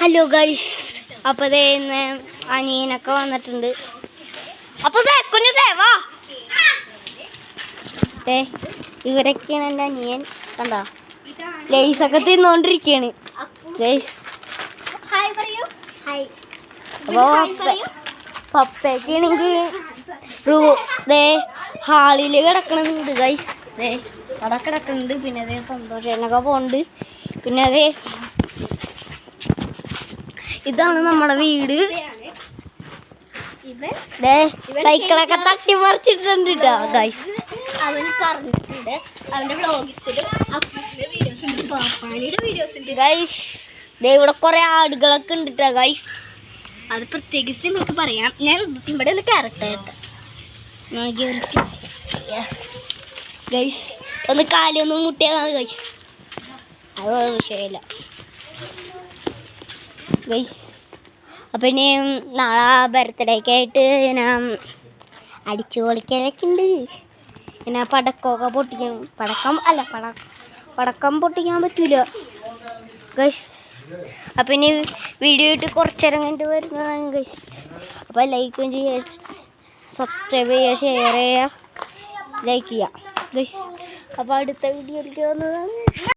Hello guys, അപ്പോൾ ദേ ഇന്ന് അനിയനൊക്കെ വന്നിട്ടുണ്ട്. അപ്പോൾ കുഞ്ഞു സേവാ ഏ ഇവരൊക്കെയാണ് എൻ്റെ അനിയൻ. കണ്ടോ, ലേസൊക്കെ തിന്നുകൊണ്ടിരിക്കുകയാണ് ഗൈസ്. അപ്പോൾ പപ്പയ്ക്കാണെങ്കിൽ ദേ ഹാളിൽ കിടക്കണുണ്ട് ഗൈസ്. ദേ അവിടെ കിടക്കുന്നുണ്ട്. പിന്നെ അതേ സന്തോഷനൊക്കെ പോകുന്നുണ്ട്. പിന്നെ അതേ ഇതാണ് നമ്മുടെ വീട്. സൈക്കിളൊക്കെ തട്ടി മറിച്ചിട്ടുണ്ട് കേട്ടോ ഗൈസ്. അവൻ പറഞ്ഞിട്ടുണ്ട് അവൻ്റെ വ്ളോഗ്സിലും വീഡിയോസ് ഗൈസ്. ദേ ഇവിടെ കുറെ ആടുകളൊക്കെ ഉണ്ട് കേട്ടോ ഗൈസ്. അത് പ്രത്യേകിച്ച് നിങ്ങൾക്ക് പറയാം. ഞാൻ ഇവിടെ ഒന്ന് ക്യാരക്ടർ ഗൈസ് ഒന്ന് കാലൊന്നും മുട്ടിയതാണ് ഗൈസ്. അതൊന്നും വിഷയമില്ല ഗൈസ്. അപ്പം ഇനി നാളെ ബർത്ത്ഡേക്ക് ആയിട്ട് ഞാൻ അടിച്ചു പൊളിക്കലൊക്കെ ഉണ്ട്. പിന്നെ പടക്കമൊക്കെ പൊട്ടിക്കണം. പടക്കം പൊട്ടിക്കാൻ പറ്റൂല ഗൈസ്. അപ്പം ഇനി വീഡിയോ ഇട്ട് കുറച്ചേരം കഴിഞ്ഞിട്ട് വരുന്നതാണ് ഗൈസ്. അപ്പോൾ ലൈക്കും ചെയ്യുക, സബ്സ്ക്രൈബ് ചെയ്യുക, ഷെയർ ചെയ്യുക, ലൈക്ക് ചെയ്യുക ഗൈസ്. അപ്പോൾ അടുത്ത വീഡിയോയിലേക്ക് വന്നതാണ്.